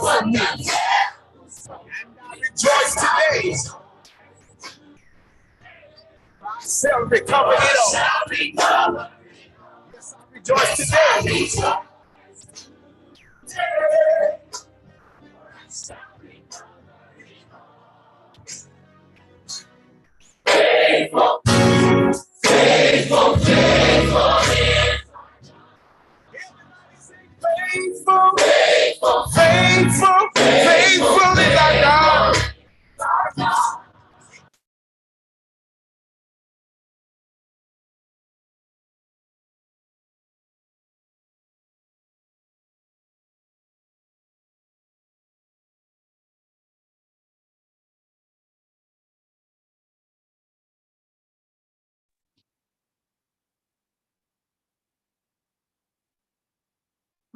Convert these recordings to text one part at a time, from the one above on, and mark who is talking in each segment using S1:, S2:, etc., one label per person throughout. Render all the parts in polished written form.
S1: world for me. And I rejoice today. I shall recover it all. Yes, I rejoice today. Faithful, faithful, faithful, faithful, faithful, faithful is our God.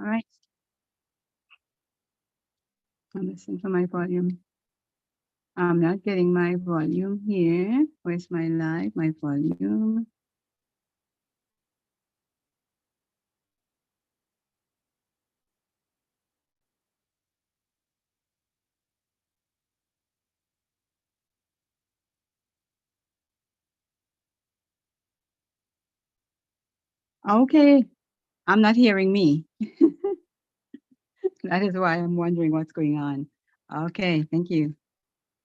S2: All right. I'm listening for my volume. I'm not getting my volume here. Where's my live? My volume. Okay. I'm not hearing me. That is why I'm wondering what's going on. Okay. Thank you.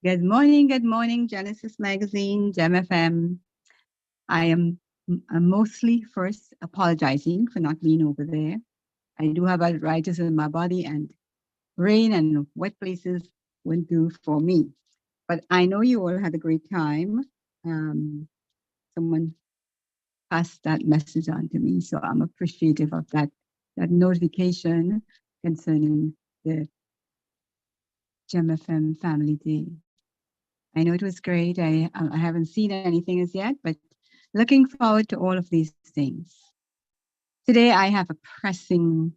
S2: Good morning. Good morning, Genesis Magazine, Gem FM. I am mostly first apologizing for not being over there. I do have arthritis in my body, and rain and wet places won't do for me. But I know you all had a great time. Someone passed that message on to me, so I'm appreciative of that notification concerning the Gem FM Family Day. I know it was great. I haven't seen anything as yet, but looking forward to all of these things. Today I have a pressing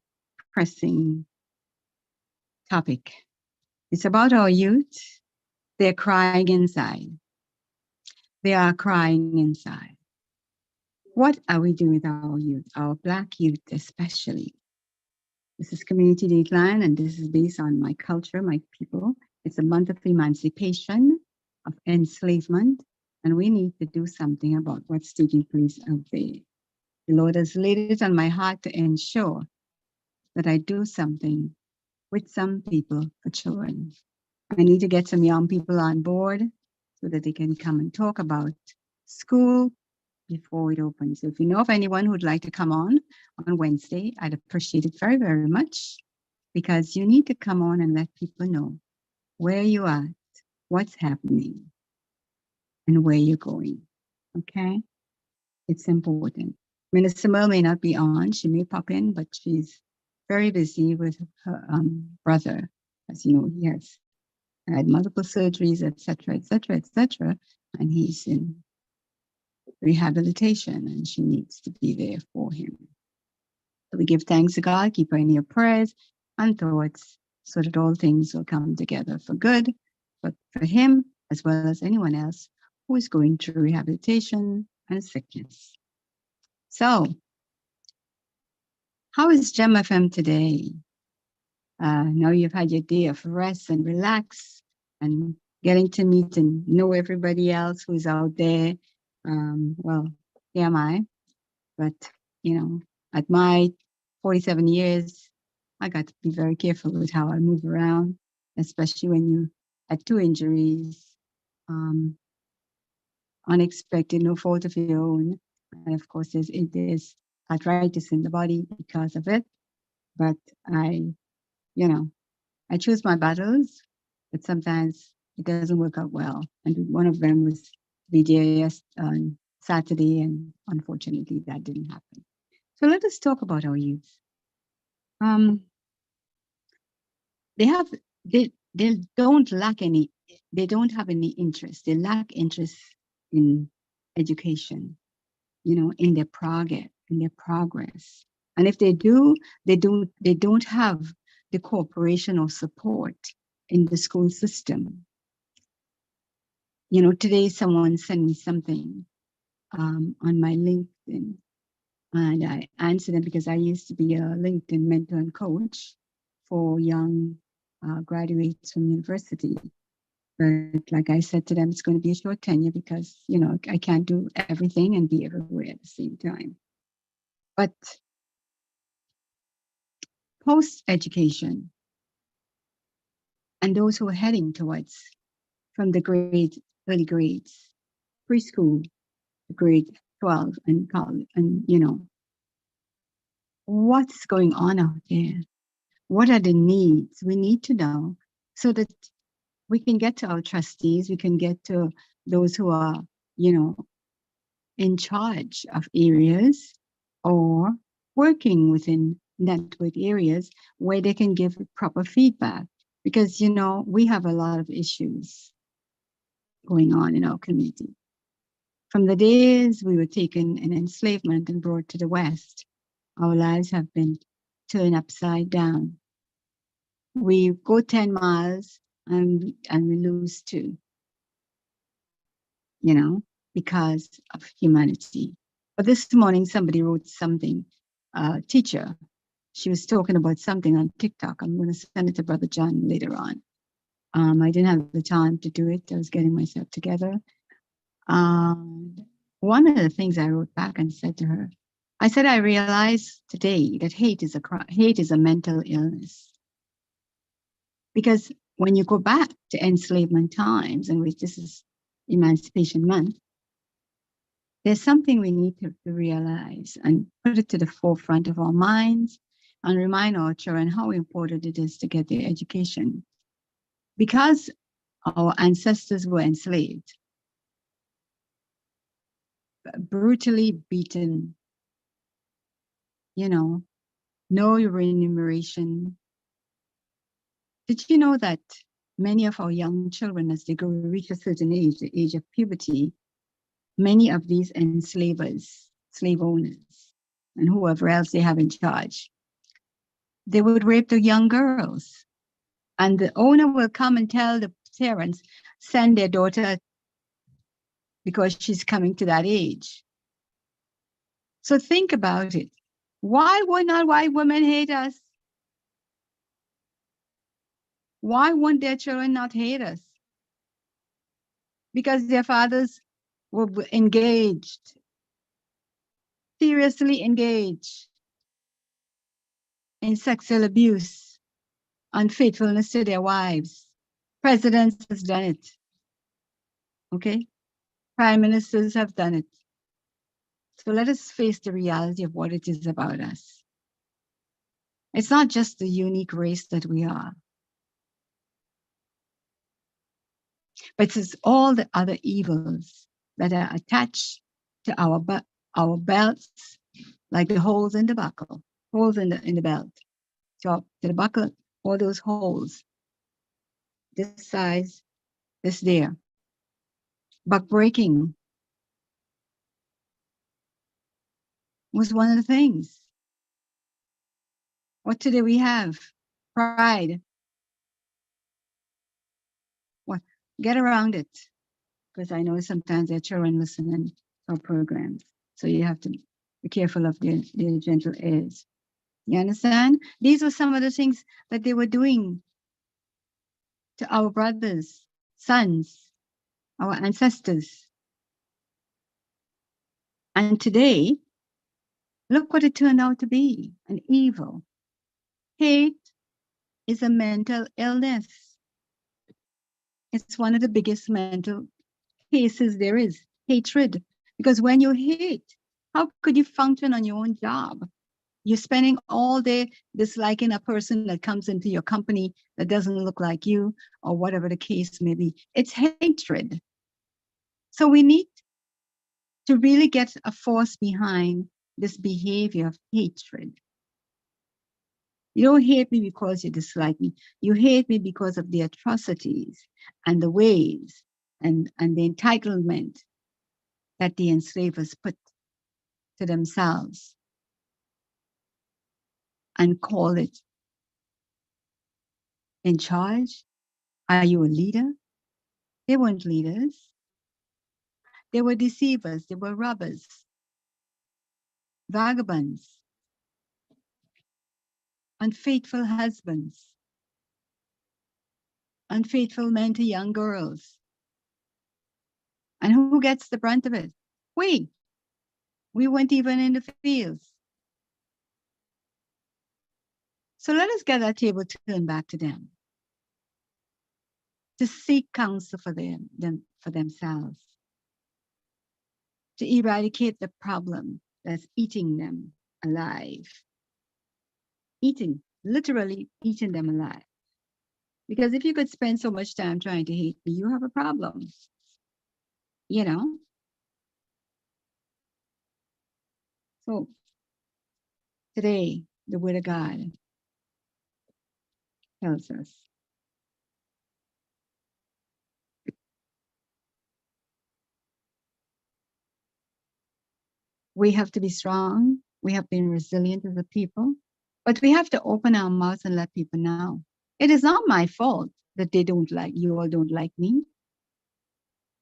S2: topic. It's about our youth. They're crying inside. They are crying inside. What are we doing with our youth, our Black youth especially? This is Community Dateline, and this is based on my culture, my people. It's a month of emancipation, of enslavement, and we need to do something about what's taking place out there. The Lord has laid it on my heart to ensure that I do something with some people for children. I need to get some young people on board so that they can come and talk about school before it opens. So if you know of anyone who'd like to come on Wednesday, I'd appreciate it very, very much, because you need to come on and let people know where you are, what's happening, and where you're going. Okay? It's important. Minister Merle may not be on. She may pop in, but she's very busy with her brother. As you know, he has had multiple surgeries, etc., etc., etc., and he's in rehabilitation, and she needs to be there for him. So we give thanks to God, keep her in your prayers and thoughts, so that all things will come together for good, but for him as well as anyone else who is going through rehabilitation and sickness. So, how is Gem FM today? Now you've had your day of rest and relax and getting to meet and know everybody else who's out there. Well, here am I. But, at my 47 years, I got to be very careful with how I move around, especially when you had 2 injuries, unexpected, no fault of your own. And of course, there's arthritis in the body because of it. But I choose my battles, but sometimes it doesn't work out well. And one of them was to be there on Saturday, and unfortunately that didn't happen. So let us talk about our youth. They don't have any interest. They lack interest in education, in their progress. And if they do, they don't have the cooperation or support in the school system. Today someone sent me something on my LinkedIn, and I answered them because I used to be a LinkedIn mentor and coach for young graduates from university. But like I said to them, it's going to be a short tenure because, you know, I can't do everything and be everywhere at the same time. But post-education and those who are heading towards from the early grades, preschool, grade 12 and college, and, you know, what's going on out there? What are the needs? We need to know so that we can get to our trustees, we can get to those who are, you know, in charge of areas or working within network areas where they can give proper feedback. Because, you know, we have a lot of issues going on in our community. From the days we were taken in enslavement and brought to the West, our lives have been turned upside down. We go 10 miles and we lose 2, you know, because of humanity. But this morning, somebody wrote something, teacher, she was talking about something on TikTok. I'm going to send it to Brother John later on. I didn't have the time to do it. I was getting myself together. One of the things I wrote back and said to her, I said, I realize today that hate is a mental illness. Because when you go back to enslavement times, in which this is Emancipation Month, there's something we need to realize and put it to the forefront of our minds and remind our children how important it is to get their education. Because our ancestors were enslaved, brutally beaten, you know, no remuneration. Did you know that many of our young children, as they reach a certain age, the age of puberty, many of these enslavers, slave owners, and whoever else they have in charge, they would rape the young girls. And the owner will come and tell the parents, send their daughter because she's coming to that age. So think about it. Why would not white women hate us? Why won't their children not hate us? Because their fathers were engaged, seriously engaged in sexual abuse, unfaithfulness to their wives. Presidents has done it. Okay? Prime ministers have done it. So let us face the reality of what it is about us. It's not just the unique race that we are, but it's all the other evils that are attached to our belts, like the holes in the buckle, holes in the belt. So to the buckle, all those holes, this size, this there. Buck breaking was one of the things. What today we have? Pride. What? Get around it. Because I know sometimes there are children listening to our programs. So you have to be careful of their gentle ears. You understand? These were some of the things that they were doing to our brothers, sons, our ancestors. And today, look what it turned out to be, an evil. Hate is a mental illness. It's one of the biggest mental cases there is, hatred. Because when you hate, how could you function on your own job? You're spending all day disliking a person that comes into your company that doesn't look like you, or whatever the case may be. It's hatred. So we need to really get a force behind this behavior of hatred. You don't hate me because you dislike me. You hate me because of the atrocities and the ways and the entitlement that the enslavers put to themselves and call it in charge. Are you a leader? They weren't leaders. They were deceivers. They were robbers, vagabonds, unfaithful husbands. unfaithful men to young girls. And who gets the brunt of it? We. We weren't even in the fields. So let us get that table turned back to them. To seek counsel for for themselves. To eradicate the problem that's eating them alive. Eating, literally eating them alive. Because if you could spend so much time trying to hate me, you have a problem. You know? So today, the Word of God tells us we have to be strong. We have been resilient as a people, but we have to open our mouths and let people know. It is not my fault that they don't like, you all don't like me.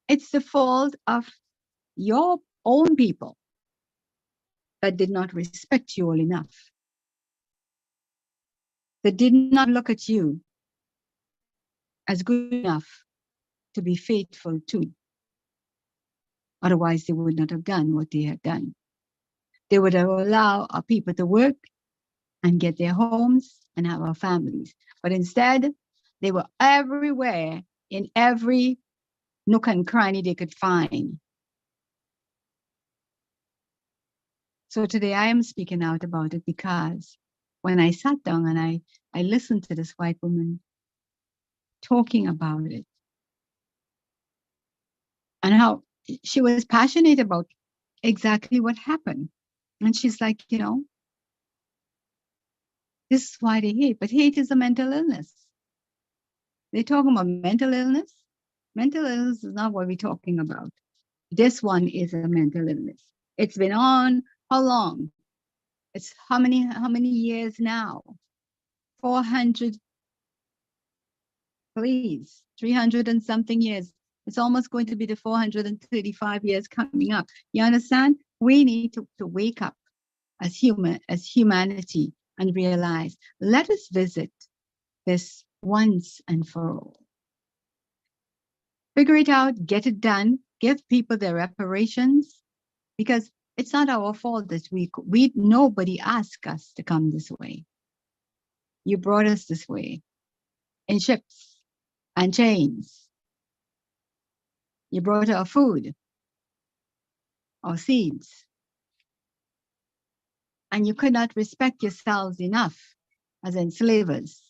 S2: It's the fault of your own people that did not respect you all enough. That did not look at you as good enough to be faithful to. Otherwise, they would not have done what they had done. They would have allowed our people to work and get their homes and have our families. But instead, they were everywhere in every nook and cranny they could find. So today I am speaking out about it because when I sat down and I listened to this white woman talking about it and how she was passionate about exactly what happened. And she's like, you know, this is why they hate, but hate is a mental illness. They're talking about mental illness. Mental illness is not what we're talking about. This one is a mental illness. It's been on how long? It's how many years now? 400, please, 300 and something years. It's almost going to be the 435 years coming up. You understand? We need to wake up as humanity and realize, let us visit this once and for all. Figure it out, get it done, give people their reparations, because it's not our fault that nobody asked us to come this way. You brought us this way in ships and chains. You brought our food, our seeds, and you could not respect yourselves enough as enslavers,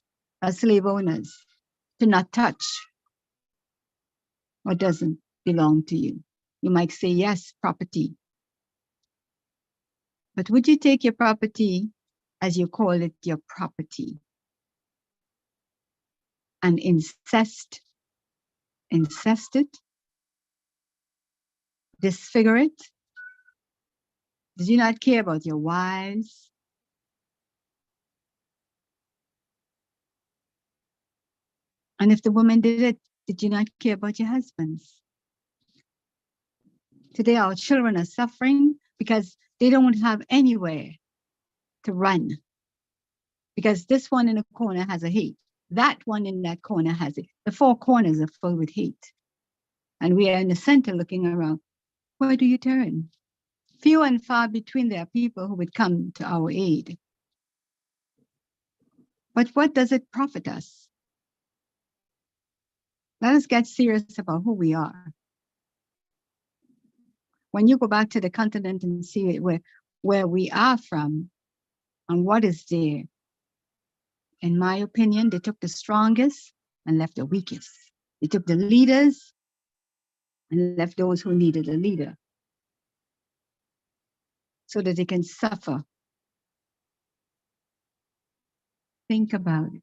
S2: as slave owners, to not touch what doesn't belong to you. You might say, yes, property. But would you take your property, as you call it, your property, and incest it, disfigure it? Did you not care about your wives? And if the woman did it, did you not care about your husbands? Today, our children are suffering because they don't have anywhere to run. Because this one in the corner has a hate. That one in that corner has it. The four corners are full with hate. And we are in the center looking around. Where do you turn? Few and far between there are people who would come to our aid. But what does it profit us? Let us get serious about who we are. When you go back to the continent and see where we are from and what is there, in my opinion, they took the strongest and left the weakest. They took the leaders and left those who needed a leader so that they can suffer. Think about it.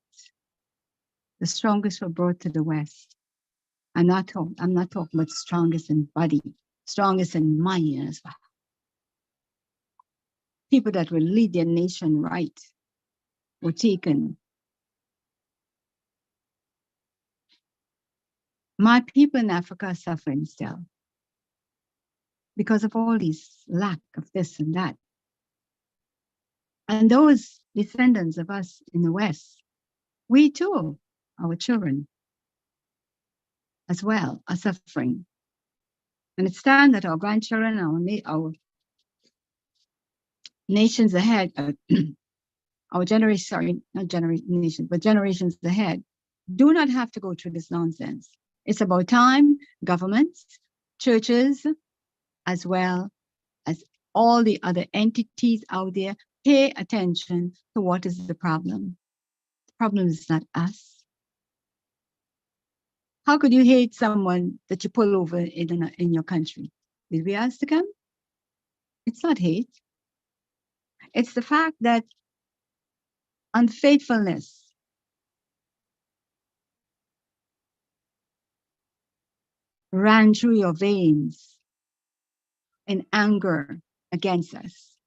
S2: The strongest were brought to the West. I'm not talking about strongest in body, strongest in mind as well. People that will lead their nation right were taken. My people in Africa are suffering still because of all these lack of this and that. And those descendants of us in the West, we too, our children, as well are suffering. And it's time that our grandchildren, our nations ahead, our generation, sorry, not generation, but generations ahead, do not have to go through this nonsense. It's about time governments, churches, as well as all the other entities out there pay attention to what is the problem. The problem is not us. How could you hate someone that you pull over in your country? Did we ask to come? It's not hate. It's the fact that unfaithfulness ran through your veins in anger against us.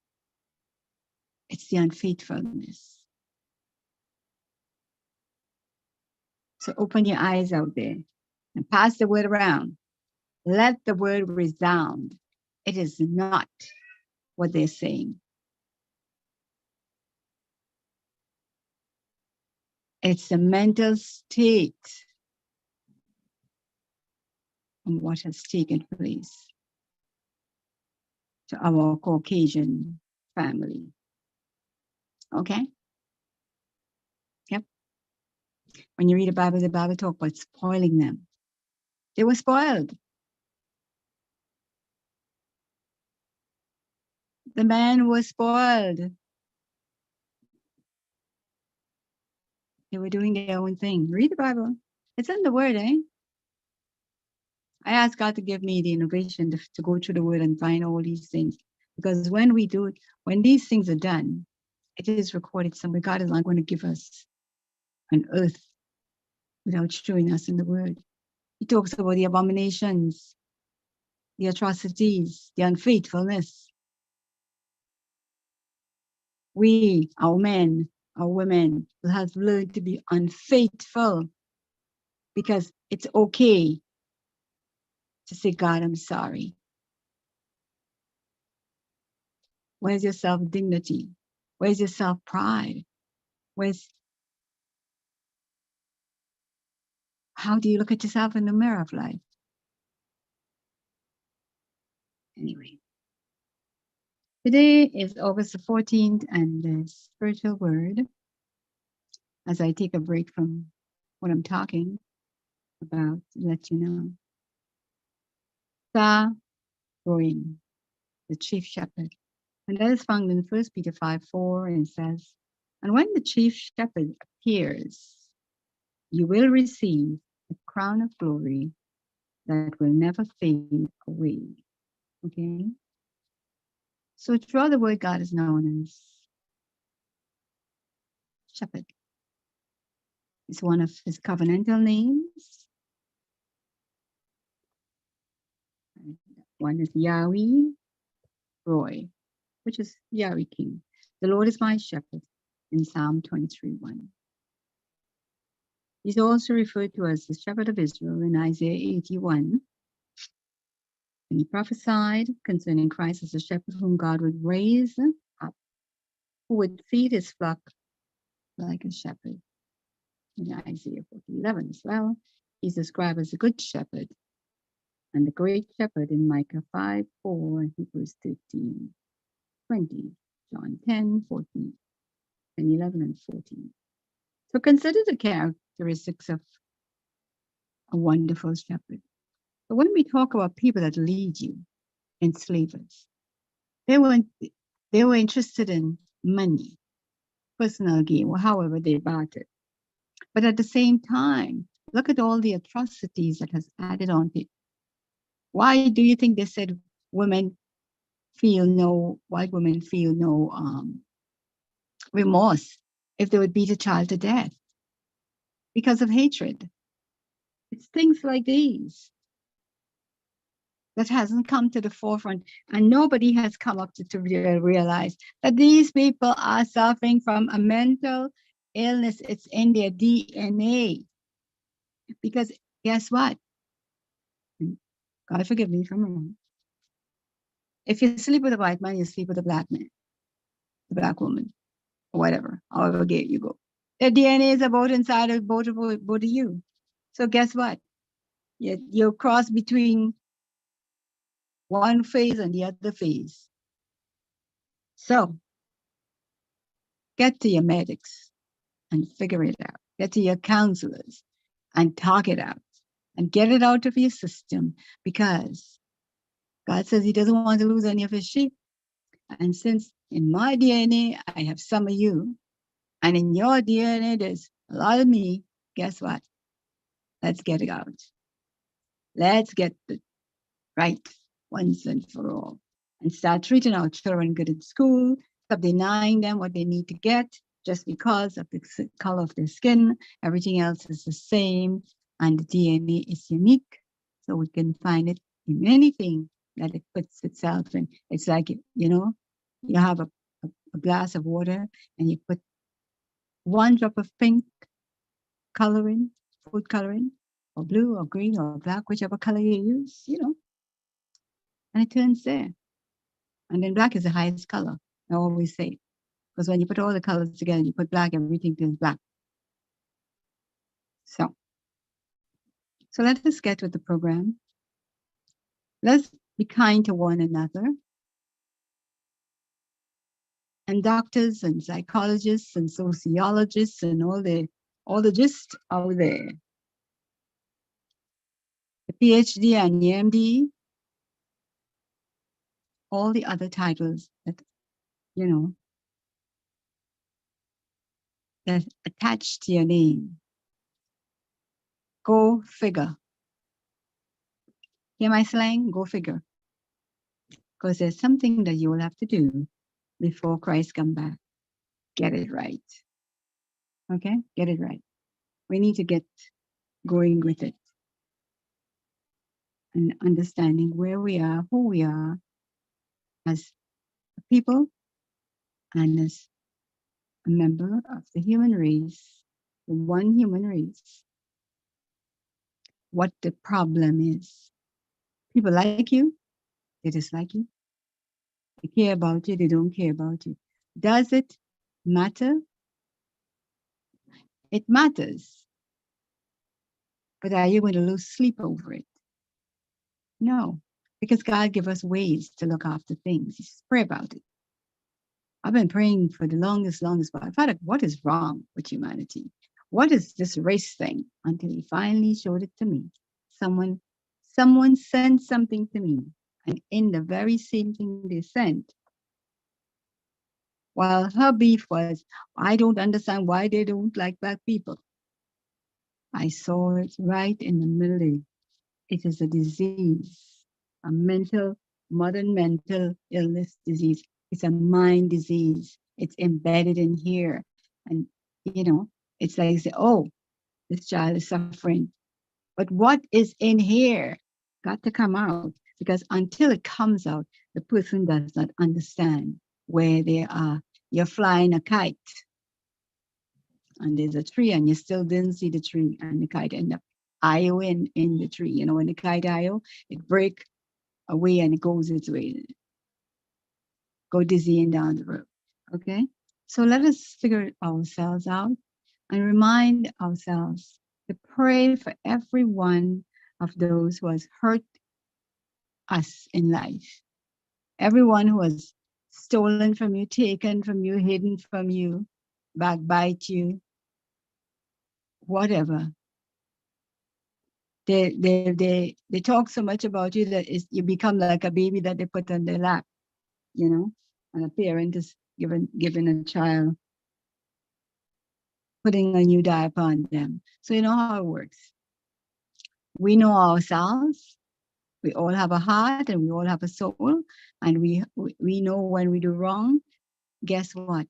S2: It's the unfaithfulness. So open your eyes out there and pass the word around. Let the word resound. It is not what they're saying. It's the mental state and what has taken place to our Caucasian family. Okay? Yep. When you read the Bible talk about spoiling them. They were spoiled. The man was spoiled. They were doing their own thing. Read the Bible. It's in the word, eh? I ask God to give me the innovation to go through the word and find all these things. Because when we do it, when these things are done, it is recorded somewhere. God is not going to give us an earth without showing us in the word. He talks about the abominations, the atrocities, the unfaithfulness. We, our men, our women, will have learned to be unfaithful because it's okay to say, God, I'm sorry. Where's your self-dignity? Where's your self-pride? How do you look at yourself in the mirror of life? Anyway, today is August the 14th and the spiritual word, as I take a break from what I'm talking about, to let you know. Sa-Roim, the chief shepherd. And that is found in 1 Peter 5:4, and it says, and when the chief shepherd appears, you will receive a crown of glory that will never fade away. Okay? So throughout the word, God is known as shepherd. It's one of his covenantal names. One is Yahweh Roy, which is Yahweh King. The Lord is my shepherd in Psalm 23:1. He's also referred to as the shepherd of Israel in Isaiah 81. And he prophesied concerning Christ as a shepherd whom God would raise up, who would feed his flock like a shepherd. In Isaiah 40:11 as well, he's described as a good shepherd and the great shepherd in Micah 5:4, Hebrews 13:20, John 10:14, and 11 and 14. So consider the characteristics of a wonderful shepherd. But when we talk about people that lead you, enslavers, they were interested in money, personal gain, or however they bartered. But at the same time, look at all the atrocities that has added on to it. Why do you think they said white women feel no remorse if they would beat a child to death? Because of hatred. It's things like these that hasn't come to the forefront, and nobody has come up to realize that these people are suffering from a mental illness. It's in their DNA. Because guess what? God forgive me if I'm wrong. If you sleep with a white man, you sleep with a black man, the black woman, or whatever, however gay you go. Their DNA is about inside of both of you. So guess what? You're cross between one phase and the other phase. So get to your medics and figure it out. Get to your counselors and talk it out and get it out of your system, because God says he doesn't want to lose any of his sheep. And since in my DNA, I have some of you, and in your DNA, there's a lot of me, guess what? Let's get it out. Let's get it right once and for all and start treating our children good in school. Stop denying them what they need to get just because of the color of their skin. Everything else is the same, and the DNA is unique. So we can find it in anything that it puts itself in. It's like, you have a glass of water and you put one drop of pink coloring, food coloring, or blue or green or black, whichever color you use, and it turns there. And then black is the highest color, I always say. Because when you put all the colors together, you put black, everything turns black. So let us get with the program. Let's be kind to one another. And doctors and psychologists and sociologists and all the gist out there. The PhD and the MD, all the other titles that, that attached to your name. Go figure. Hear my slang? Go figure. Because there's something that you will have to do before Christ come back. Get it right. Okay? Get it right. We need to get going with it. And understanding where we are, who we are as people and as a member of the human race, the one human race, what the problem is. People like you, they dislike you. They care about you, they don't care about you. Does it matter? It matters. But are you going to lose sleep over it? No, because God gave us ways to look after things. Just pray about it. I've been praying for the longest while. Father, what is wrong with humanity? What is this race thing? Until he finally showed it to me. Someone sent something to me. And in the very same thing they sent, while her beef was, I don't understand why they don't like black people. I saw it right in the middle. It is a disease, a modern mental illness disease. It's a mind disease. It's embedded in here. And, it's like, say, oh, this child is suffering. But what is in here got to come out, because until it comes out, the person does not understand where they are. You're flying a kite and there's a tree and you still didn't see the tree, and the kite end up IOing in the tree. When the kite IO, it break away and it goes its way. Go dizzying down the road. Okay? So let us figure ourselves out and remind ourselves to pray for every one of those who has hurt us in life. Everyone who has stolen from you, taken from you, hidden from you, backbite you, whatever. They talk so much about you that you become like a baby that they put on their lap, and a parent is giving a child, putting a new diaper on them. So you know how it works. We know ourselves. We all have a heart and we all have a soul, and we know when we do wrong. Guess what?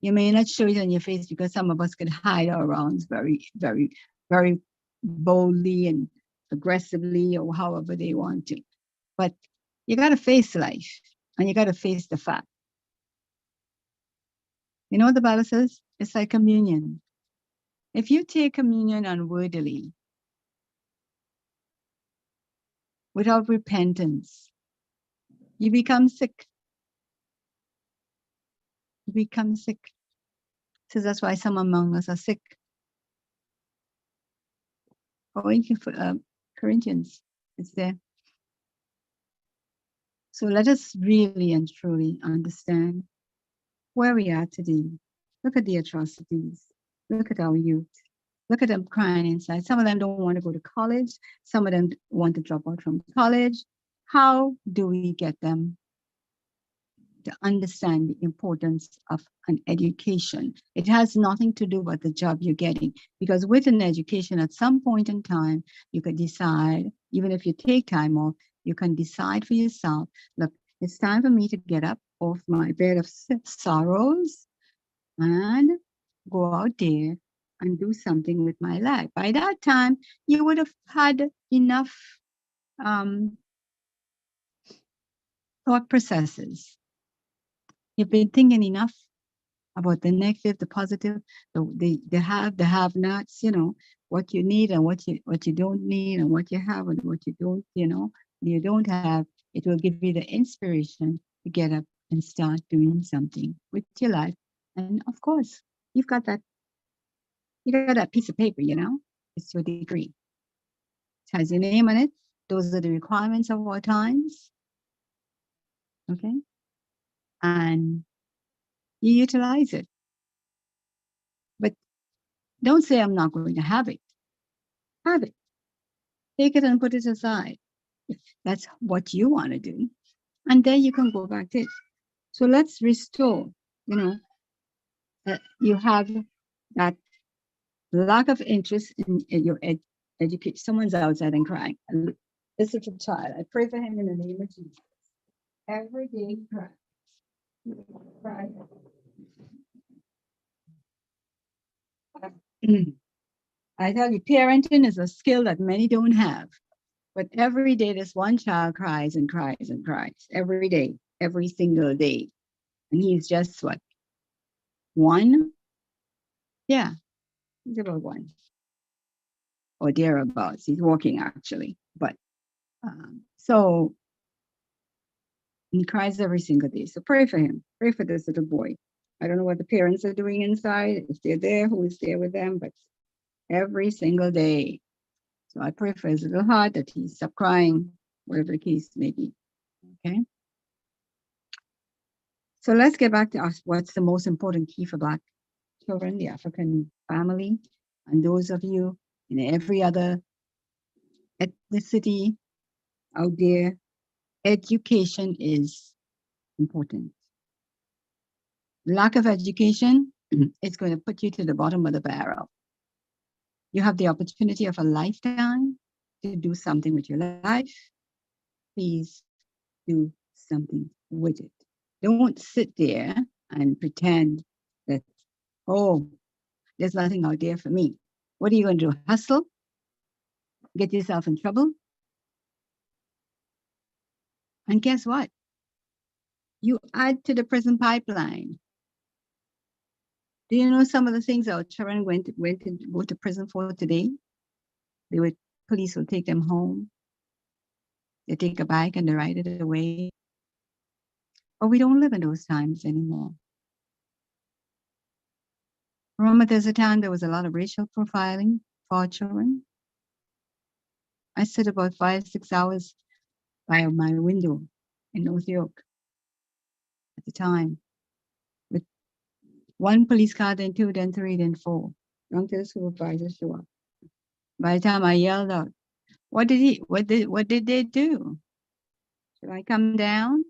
S2: You may not show it on your face, because some of us could hide our wrongs very, very, very boldly and aggressively, or however they want to. But you got to face life, and you got to face the fact. You know what the Bible says? It's like communion. If you take communion unworthily, without repentance, you become sick. You become sick. So that's why some among us are sick. Corinthians. It's there. So let us really and truly understand where we are today. Look at the atrocities. Look at our youth. Look at them crying inside. Some of them don't want to go to college. Some of them want to drop out from college. How do we get them to understand the importance of an education? It has nothing to do with the job you're getting, because with an education, at some point in time, you could decide, even if you take time off, you can decide for yourself, look, it's time for me to get up off my bed of sorrows and go out there and do something with my life. By that time, you would have had enough thought processes. You've been thinking enough about the negative, the positive, the have-nots, you know, what you need and what you don't need, and what you have and what you don't, you don't have. It will give you the inspiration to get up and start doing something with your life. And of course, you got that piece of paper, it's your degree. It has your name on it. Those are the requirements of our times. Okay. And you utilize it. But don't say, I'm not going to have it. Have it. Take it and put it aside. If that's what you want to do. And then you can go back to it. So let's restore, you have that lack of interest in your education. Someone's outside and crying. This little child, I pray for him in the name of Jesus. Every day he cries. I tell you, parenting is a skill that many don't have. But every day, this one child cries and cries and cries. Every day, every single day. And he's just what? 1? Yeah, he's about 1. Or thereabouts. He's walking, actually. But so he cries every single day. So pray for him. Pray for this little boy. I don't know what the parents are doing inside, if they're there, who is there with them, but every single day. So I pray for his little heart that he stop crying, whatever the case may be. Okay. So let's get back to us. What's the most important key for Black children, the African family, and those of you in every other ethnicity out there? Education is important. Lack of education is going to put you to the bottom of the barrel. You have the opportunity of a lifetime to do something with your life. Please do something with it. Don't sit there and pretend that, oh, there's nothing out there for me. What are you going to do? Hustle? Get yourself in trouble? And guess what? You add to the prison pipeline. Do you know some of the things our children went to go to prison for today? Police will take them home. They take a bike and they ride it away. But we don't live in those times anymore. Remember, there's a time there was a lot of racial profiling for our children. I sit about 5-6 hours by my window in North York at the time, with 1 police car, then 2, then 3, then 4. Until the supervisor show up. By the time I yelled out, what did they do? Should I come down?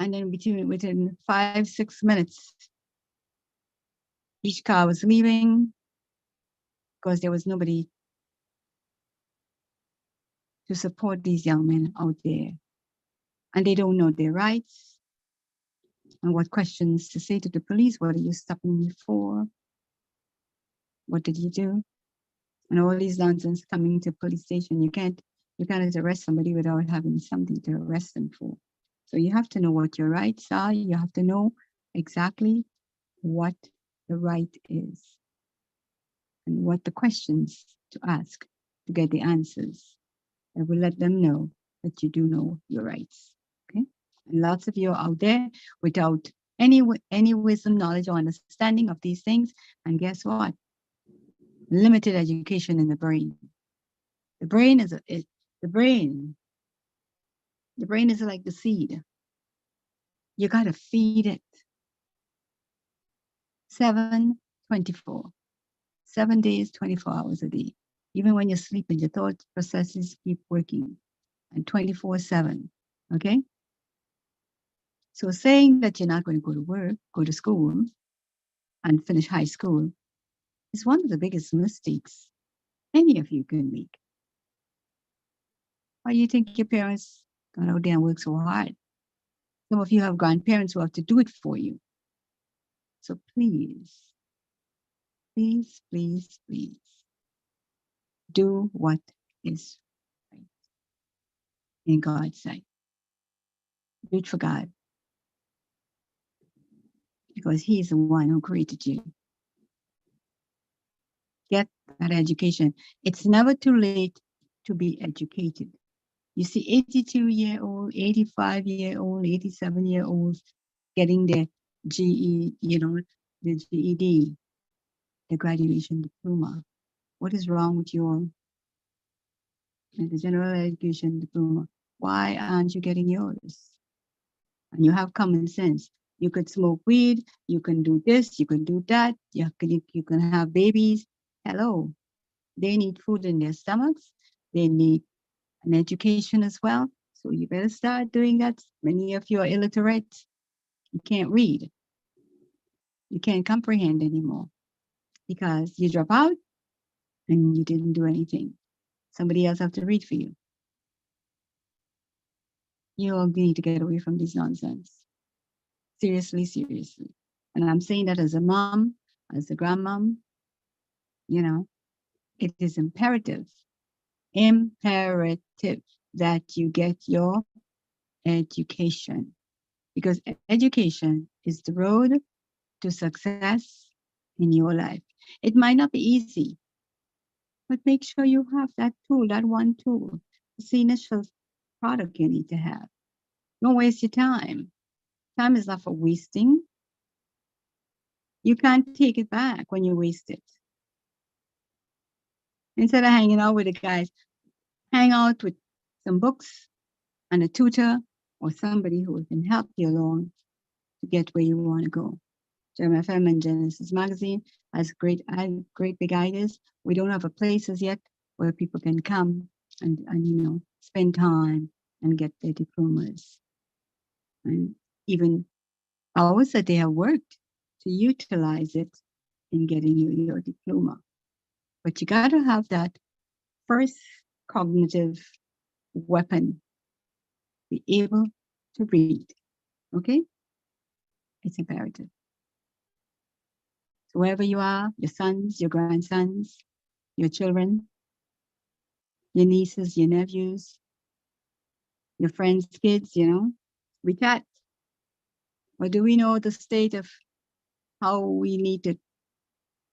S2: And then within 5-6 minutes, each car was leaving because there was nobody to support these young men out there. And they don't know their rights and what questions to say to the police. What are you stopping me for? What did you do? And all these nonsense coming to police station. You can't arrest somebody without having something to arrest them for. So you have to know what your rights are. You have to know exactly what the right is and what the questions to ask to get the answers. I will let them know that you do know your rights. Okay. And lots of you are out there without any wisdom, knowledge, or understanding of these things. And guess what? Limited education in the brain. The brain is the brain. The brain is like the seed. You gotta feed it. 7/24. 7 days, 24 hours a day. Even when you're sleeping, your thought processes keep working, and 24/7. Okay. So saying that you're not going to go to work, go to school, and finish high school is one of the biggest mistakes any of you can make. Why do you think your parents got out there and work so hard? Some of you have grandparents who have to do it for you. So please, please, please, please do what is right in God's sight. Do it for God, because He's the one who created you. Get that education. It's never too late to be educated. You see 82-year-old, 85-year-old, 87-year-olds getting their the GED, the graduation diploma. What is wrong with you all? And the general education diploma. Why aren't you getting yours? And you have common sense. You could smoke weed, you can do this, you can do that, you can have babies. Hello. They need food in their stomachs. They need an education as well. So you better start doing that. Many of you are illiterate. You can't read. You can't comprehend anymore because you drop out and you didn't do anything. Somebody else have to read for you. You all need to get away from this nonsense. Seriously, seriously. And I'm saying that as a mom, as a grandmom, it is imperative that you get your education, because education is the road to success in your life. It might not be easy, but make sure you have that tool, that one tool. It's the initial product you need to have. Don't waste your time. Time is not for wasting. You can't take it back when you waste it. Instead of hanging out with the guys, hang out with some books and a tutor or somebody who can help you along to get where you want to go. Gem FM and Genesis Magazine has great big ideas. We don't have a places yet where people can come and spend time and get their diplomas. And even hours that they have worked to utilize it in getting you your diploma. But you got to have that first cognitive weapon, be able to read. Okay? It's imperative. So wherever you are, your sons, your grandsons, your children, your nieces, your nephews, your friends' kids, we chat. Or do we know the state of how we need to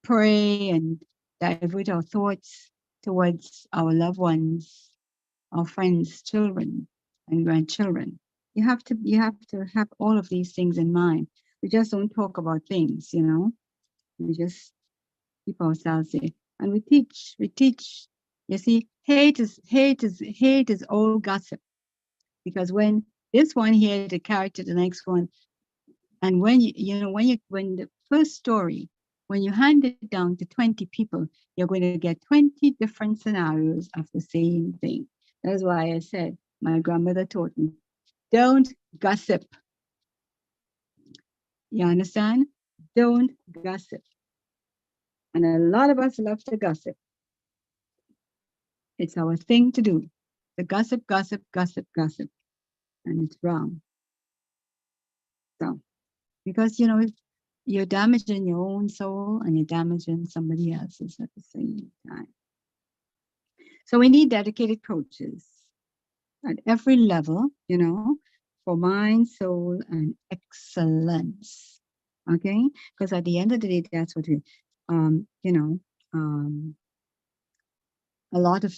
S2: pray and divert our thoughts towards our loved ones, our friends, children, and grandchildren? You have to have all of these things in mind. We just don't talk about things, We just keep ourselves there. And we teach. You see, hate is all gossip. Because when this one here, the character, the next one, and when when the first story, when you hand it down to 20 people, you're going to get 20 different scenarios of the same thing. That's why I said, my grandmother taught me, don't gossip. You understand? Don't gossip. And a lot of us love to gossip. It's our thing to do. The gossip, gossip, gossip, gossip. And it's wrong. So, because, you're damaging your own soul and you're damaging somebody else's at the same time. So we need dedicated coaches at every level, for mind, soul, and excellence. Okay? Because at the end of the day, that's what a lot of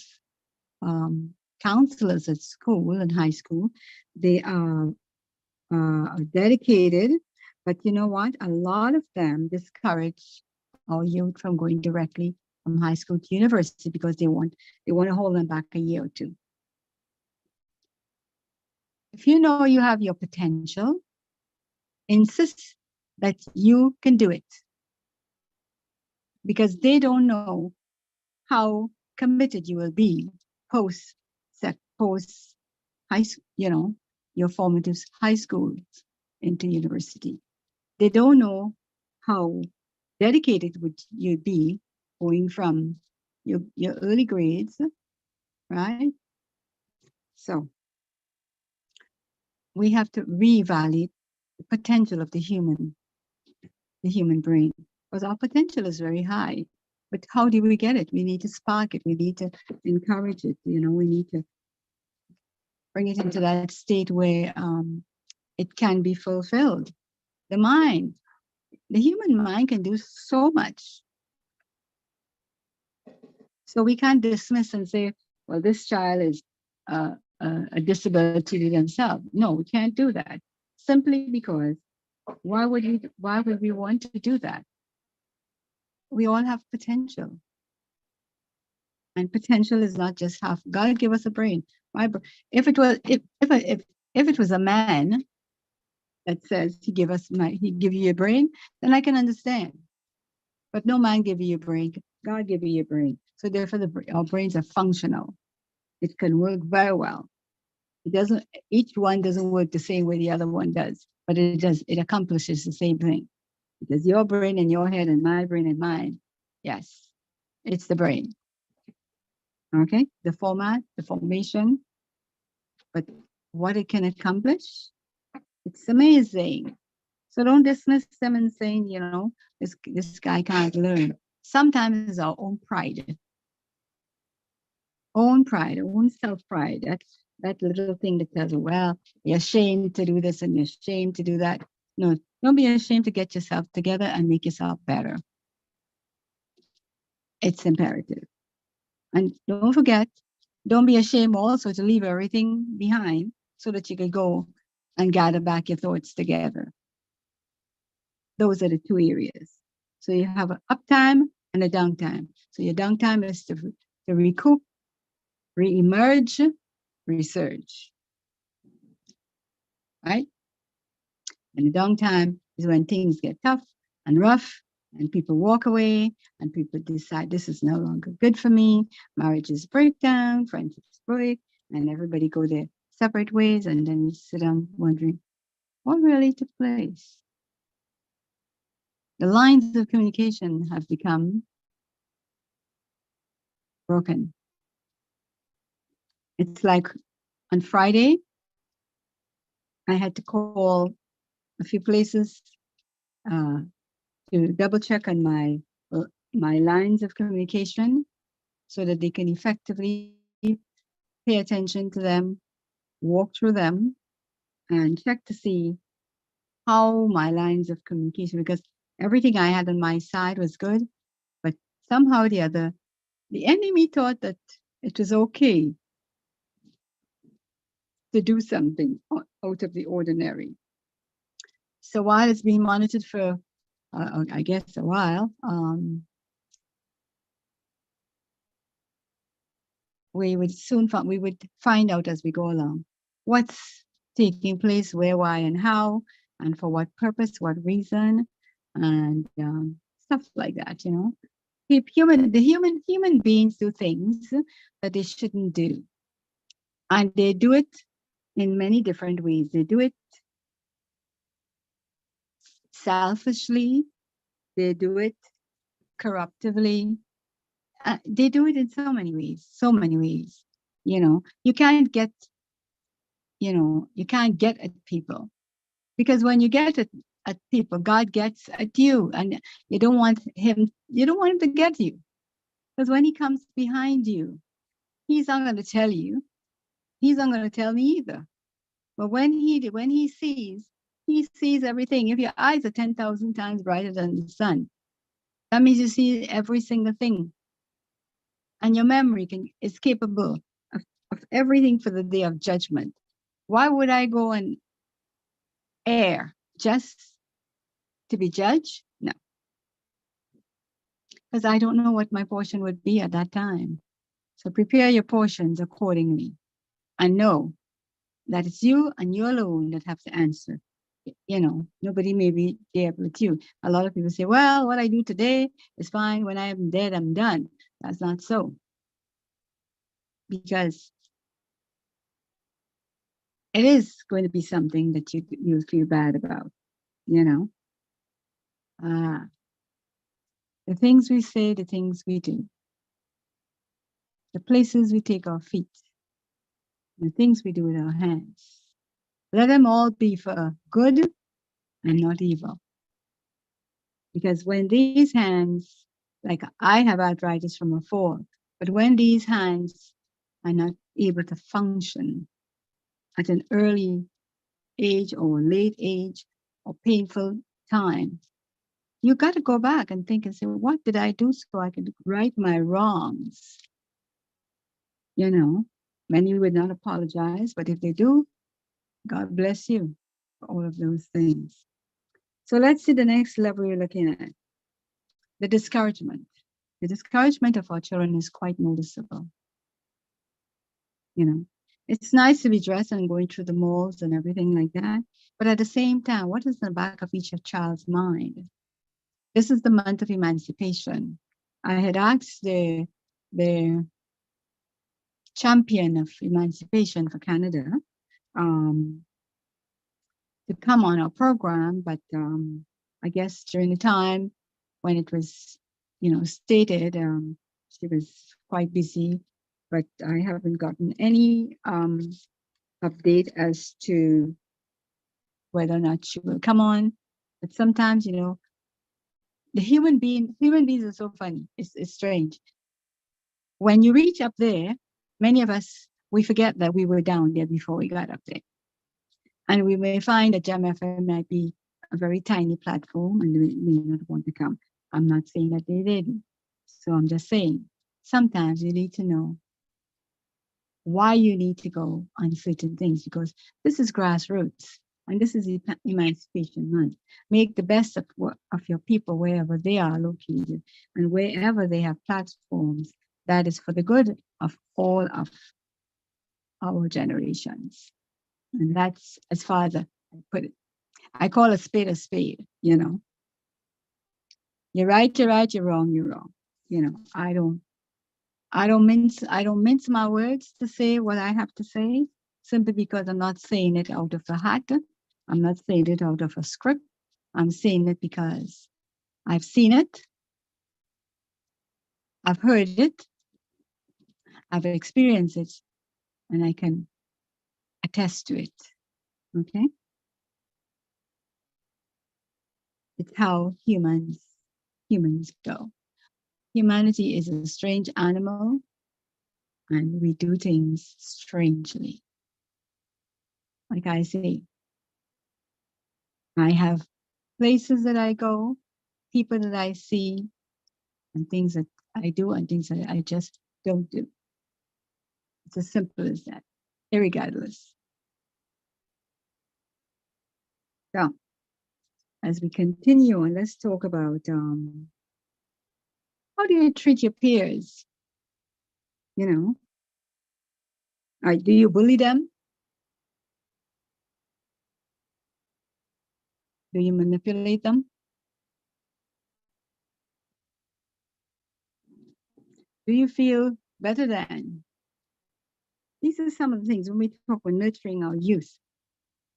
S2: counselors at school and high school, they are dedicated, But you know what? A lot of them discourage our youth from going directly from high school to university because they want to hold them back a year or two. If you know you have your potential, insist that you can do it, because they don't know how committed you will be post post high school, your formative high school into university. They don't know how dedicated would you be going from your early grades, right? So we have to reevaluate the potential of the human brain, because our potential is very high. But how do we get it? We need to spark it. We need to encourage it. We need to bring it into that state where it can be fulfilled. The human mind can do so much. So we can't dismiss and say, well, this child is a disability to themselves. No, we can't do that. Simply because why would we want to do that? We all have potential. And potential is not just half. God gave us a brain. If it was a man that says he give you a brain, then I can understand. But no man give you a brain. God give you a brain. So therefore, our brains are functional. It can work very well. Each one doesn't work the same way the other one does, but it accomplishes the same thing. Because your brain in your head and my brain in mine, yes, it's the brain. Okay, the format, the formation, but what it can accomplish, it's amazing. So don't dismiss them and saying, this guy can't learn. Sometimes it's our own pride, own self-pride. That little thing that tells you, well, you're ashamed to do this and you're ashamed to do that. No, don't be ashamed to get yourself together and make yourself better. It's imperative. And don't forget, don't be ashamed also to leave everything behind so that you can go and gather back your thoughts together. Those are the two areas. So you have an uptime and a downtime. So your downtime is to recoup, re-emerge, research. Right? And the downtime is when things get tough and rough and people walk away and people decide this is no longer good for me. Marriages break down, friendships break, and everybody go their separate ways. And then you sit down wondering, what really took place? The lines of communication have become broken. It's like on Friday, I had to call a few places to double check on my lines of communication so that they can effectively pay attention to them, walk through them, and check to see how my lines of communication, because everything I had on my side was good, but somehow or the other, the enemy thought that it was okay to do something out of the ordinary. So while it's being monitored for, I guess, a while, we would find out as we go along what's taking place, where, why, and how, and for what purpose, what reason, and stuff like that. Human beings do things that they shouldn't do, and they do it in many different ways. They do it selfishly, they do it corruptively, they do it in so many ways. You can't get at people, because when you get at people, God gets at you, and you don't want him to get you, because when he comes behind you, he's not going to tell you, he's not going to tell me either. But when he sees everything. If your eyes are 10,000 times brighter than the sun, that means you see every single thing. And your memory is capable of everything for the day of judgment. Why would I go and err just to be judged? No, because I don't know what my portion would be at that time. So prepare your portions accordingly and know that it's you and you alone that have to answer. You know, nobody may be there with you. A lot of people say, well, what I do today is fine. When I am dead, I'm done. That's not so. Because it is going to be something that you'll feel bad about, you know. The things we say, the things we do, the places we take our feet, the things we do with our hands. Let them all be for good and not evil. Because when these hands, like I have arthritis from a fall, but when these hands are not able to function at an early age or late age or painful time, you got to go back and think and say, what did I do so I can right my wrongs? You know, many would not apologize, but if they do, God bless you for all of those things. So let's see the next level you're looking at. The discouragement. The discouragement of our children is quite noticeable. You know, it's nice to be dressed and going through the malls and everything like that. But at the same time, what is in the back of each child's mind? This is the month of emancipation. I had asked the champion of emancipation for Canada to come on our program, but I guess during the time when it was, you know, stated, she was quite busy, but I haven't gotten any update as to whether or not she will come on. But sometimes, you know, the human beings are so funny. It's strange. When you reach up there, many of us, we forget that we were down there before we got up there. And we may find that Gem FM might be a very tiny platform and they may not want to come. I'm not saying that they didn't. So I'm just saying, sometimes you need to know why you need to go on certain things, because this is grassroots and this is Emancipation Month. Make the best of your people wherever they are located and wherever they have platforms. That is for the good of all of our generations. And that's as far as I put it. I call a spade, you know. You're right, you're wrong, you're wrong. You know, I don't mince my words to say what I have to say, simply because I'm not saying it out of the hat. I'm not saying it out of a script. I'm saying it because I've seen it, I've heard it, I've experienced it, and I can attest to it. Okay? It's how humans go. Humanity is a strange animal, and we do things strangely. Like I say, I have places that I go, people that I see, and things that I do and things that I just don't do. It's as simple as that, irregardless. So, as we continue on, let's talk about how do you treat your peers? You know, do you bully them? Do you manipulate them? Do you feel better than? These are some of the things when we talk about nurturing our youth.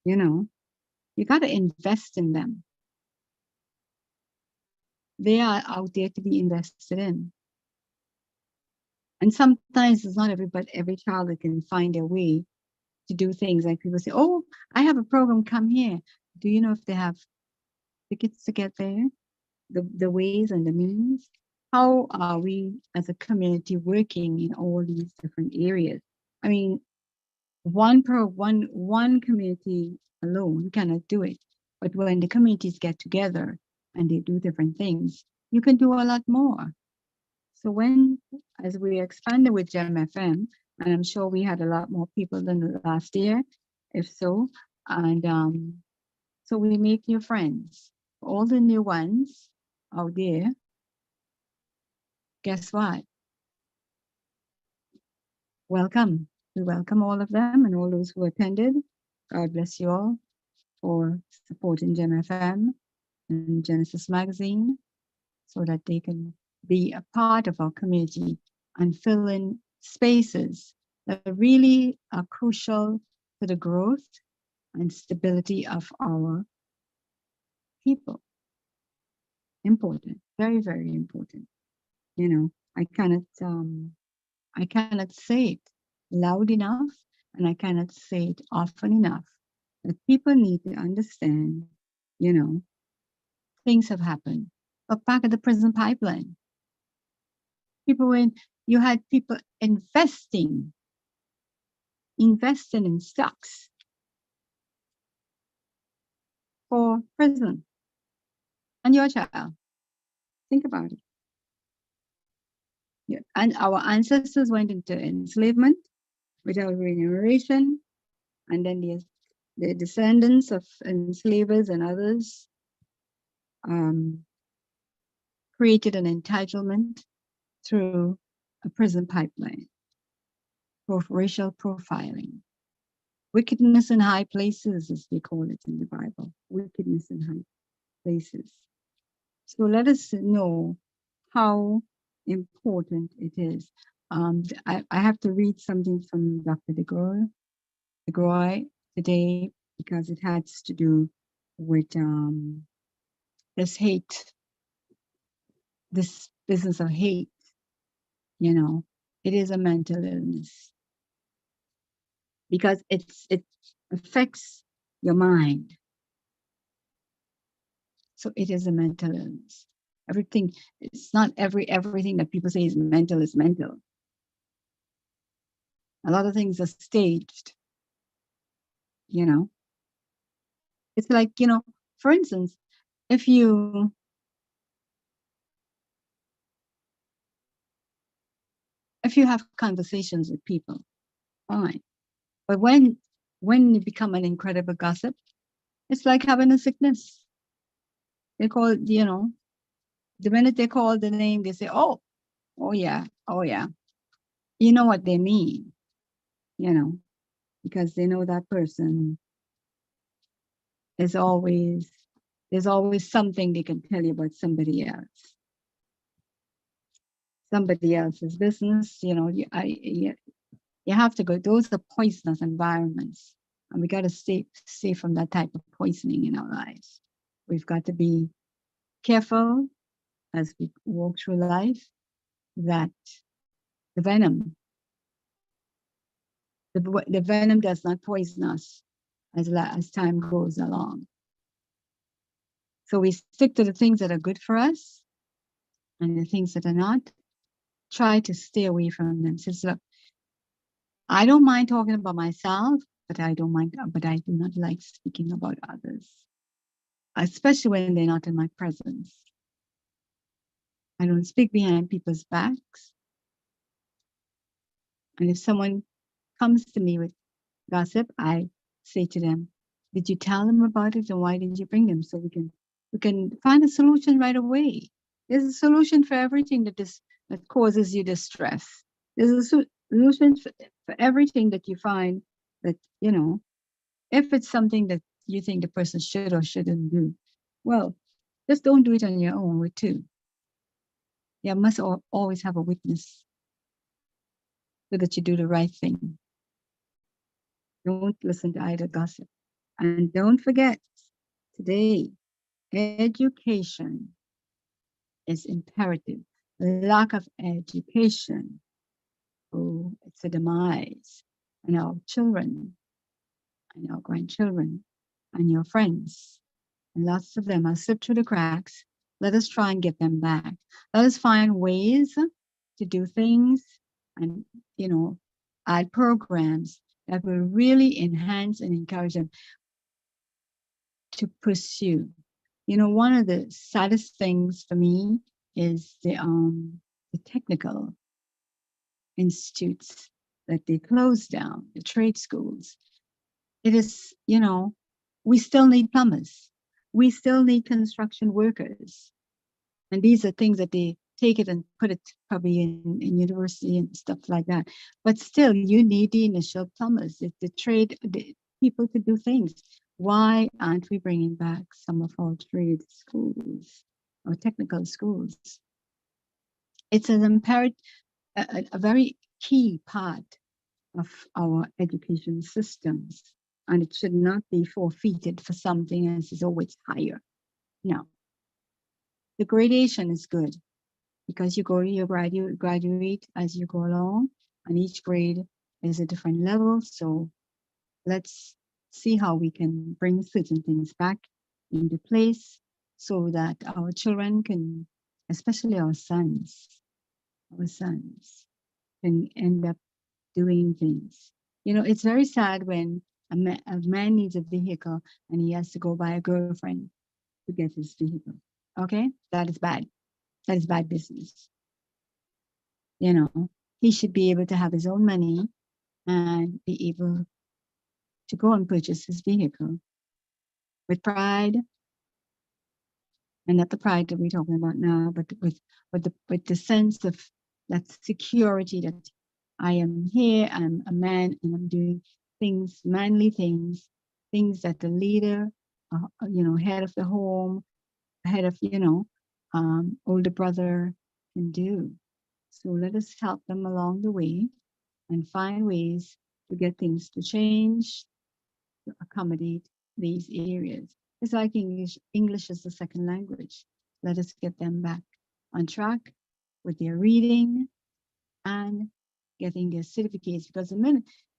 S2: You know, you got to invest in them. They are out there to be invested in. And sometimes it's not every child that can find their way to do things. Like people say, oh, I have a program, come here. Do you know if they have tickets to get there? The ways and the means? How are we as a community working in all these different areas? I mean, one community alone cannot do it. But when the communities get together and they do different things, you can do a lot more. So as we expanded with Gem FM, and I'm sure we had a lot more people than the last year, if so, and so we make new friends. All the new ones out there, guess what? Welcome. We welcome all of them and all those who attended. God bless you all for supporting Gem FM and Genesis Magazine so that they can be a part of our community and fill in spaces that really are crucial to the growth and stability of our people. Important, very, very important. You know, I cannot say it loud enough, and I cannot say it often enough that people need to understand, you know, things have happened. But back at the prison pipeline, you had people investing in stocks for prison and your child. Think about it. Yeah. And our ancestors went into enslavement without remuneration, and then the descendants of enslavers and others created an entitlement through a prison pipeline for racial profiling. Wickedness in high places, as they call it in the Bible. Wickedness in high places. So let us know how important it is. I have to read something from Dr. DeGroy today because it has to do with this hate, this business of hate. You know, it is a mental illness because it affects your mind. So it is a mental illness. Everything, it's not everything that people say is mental is mental. A lot of things are staged, you know. It's like, you know, for instance, if you have conversations with people, fine. But when you become an incredible gossip, it's like having a sickness. They call, you know, the minute they call the name, they say, oh yeah. You know what they mean, you know, because they know that person there's always something they can tell you about somebody else's business. You know, you have to go. Those are poisonous environments, and we got to stay from that type of poisoning in our lives. We've got to be careful as we walk through life that the venom does not poison us as time goes along. So we stick to the things that are good for us, and the things that are not, try to stay away from them. So look, I don't mind talking about myself, but I do not like speaking about others, especially when they're not in my presence. I don't speak behind people's backs. And if someone comes to me with gossip, I say to them, did you tell them about it, and why did you bring them? So we can find a solution right away. There's a solution for everything that causes you distress. There's a solution for everything that you find that, you know, if it's something that you think the person should or shouldn't do, well, just don't do it on your own way too. You must always have a witness so that you do the right thing. Don't listen to idle gossip. And don't forget, today, education is imperative. Lack of education, oh, it's a demise. And our children, and our grandchildren, and your friends, and lots of them are slipped through the cracks. Let us try and get them back. Let us find ways to do things and, you know, add programs that will really enhance and encourage them to pursue. You know, one of the saddest things for me is the technical institutes that they closed down, the trade schools. It is, you know, we still need plumbers. We still need construction workers. And these are things that they take it and put it probably in university and stuff like that. But still, you need the initial plumbers, the trade, the people to do things. Why aren't we bringing back some of our trade schools or technical schools? It's an imperative, a very key part of our education systems, and it should not be forfeited for something else is always higher. No, the gradation is good because you graduate as you go along, and each grade is a different level. So let's see how we can bring certain things back into place so that our children can, especially our sons can end up doing things. You know, it's very sad when a man needs a vehicle and he has to go buy a girlfriend to get his vehicle. Okay, that is bad. That is bad business. You know, he should be able to have his own money and be able to go and purchase his vehicle with pride, and not the pride that we're talking about now, but with the sense of that security that I am here, I'm a man, and I'm doing things, manly things, things that the leader, head of the home, head of, older brother can do. So let us help them along the way and find ways to get things to change, to accommodate these areas. It's like English. English is the second language. Let us get them back on track with their reading and getting their certificates, because the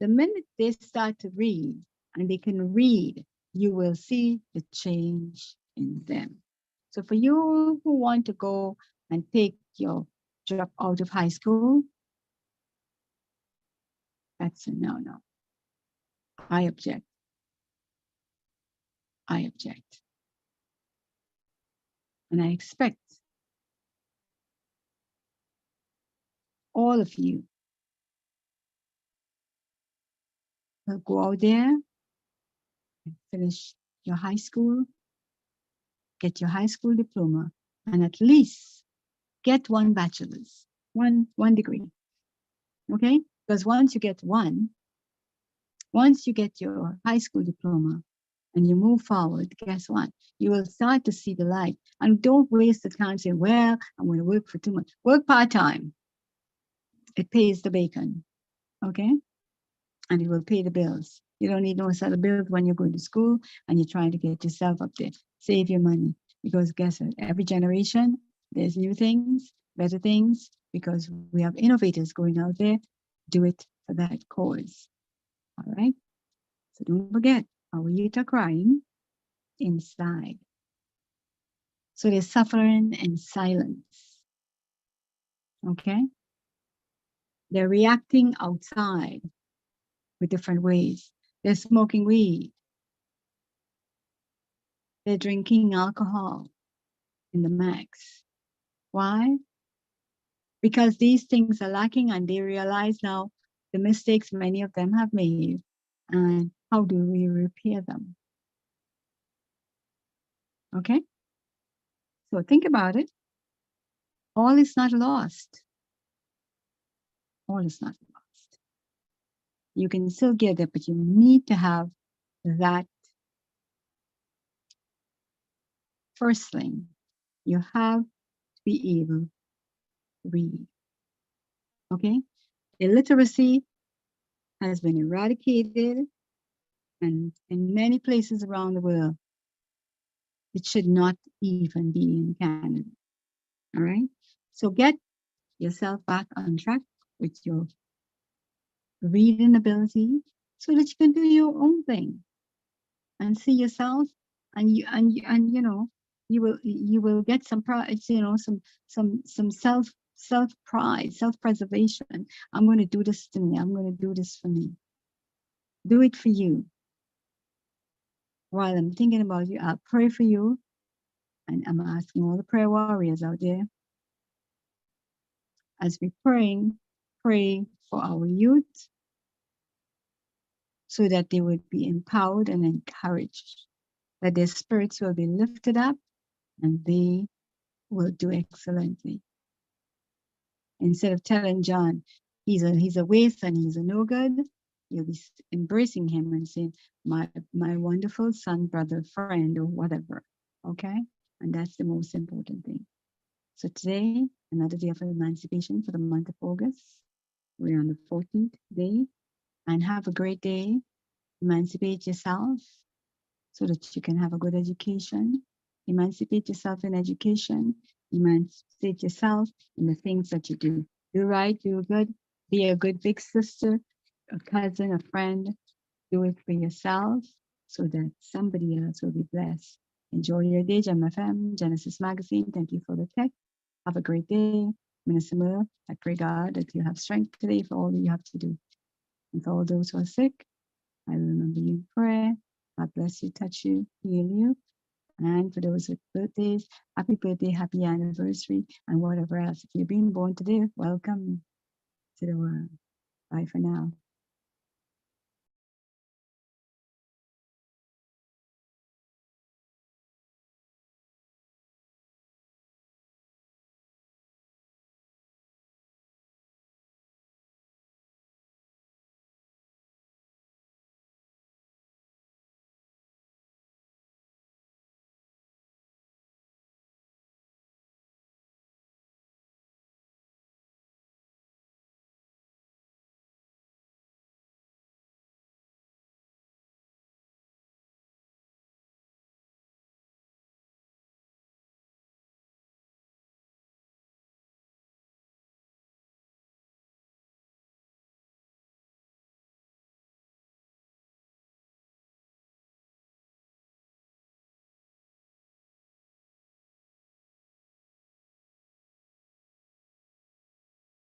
S2: minute they start to read and they can read, you will see the change in them. So for you who want to go and take your drop out of high school, that's a no. I object. I object. And I expect all of you to go out there and finish your high school, get your high school diploma, and at least get one bachelor's, one degree. Okay? Because once you get your high school diploma and you move forward, guess what? You will start to see the light. And don't waste the time saying, well, I'm going to work for 2 months. Work part-time. It pays the bacon. Okay? And it will pay the bills. You don't need no set of bills when you're going to school and you're trying to get yourself up there. Save your money. Because guess what? Every generation, there's new things, better things, because we have innovators going out there. Do it for that cause. All right? So don't forget, our youth are crying inside. So they're suffering in silence. Okay? They're reacting outside with different ways. They're smoking weed. They're drinking alcohol in the max. Why? Because these things are lacking and they realize now the mistakes many of them have made and how do we repair them? Okay? So think about it. All is not lost. All is not lost. You can still get it, but you need to have that first thing. You have to be able to read. Okay? Illiteracy has been eradicated, and in many places around the world, it should not even be in Canada. All right? So get yourself back on track with your reading ability so that you can do your own thing and see yourself, and you will get some pride, some self pride, self preservation. I'm going to do this to me. I'm going to do this for me. Do it for you. While I'm thinking about you, I'll pray for you, and I'm asking all the prayer warriors out there, as we pray for our youth so that they would be empowered and encouraged that their spirits will be lifted up and they will do excellently. Instead of telling John he's a waste and he's a no good, you'll be embracing him and saying, my wonderful son, brother, friend, or whatever. Okay? And that's the most important thing. So today, another day of emancipation for the month of August. We're on the 14th day. And have a great day. Emancipate yourself so that you can have a good education. Emancipate yourself in education. Emancipate yourself in the things that you do. Do right, do good, be a good big sister, a cousin, a friend. Do it for yourself so that somebody else will be blessed. Enjoy your day, Gem FM, Genesis Magazine. Thank you for the tech. Have a great day. Minister Moore, I pray God that you have strength today for all that you have to do. And for all those who are sick, I remember you in prayer. God bless you, touch you, heal you. And for those with birthdays, happy birthday, happy anniversary, and whatever else. If you're being born today, welcome to the world. Bye for now.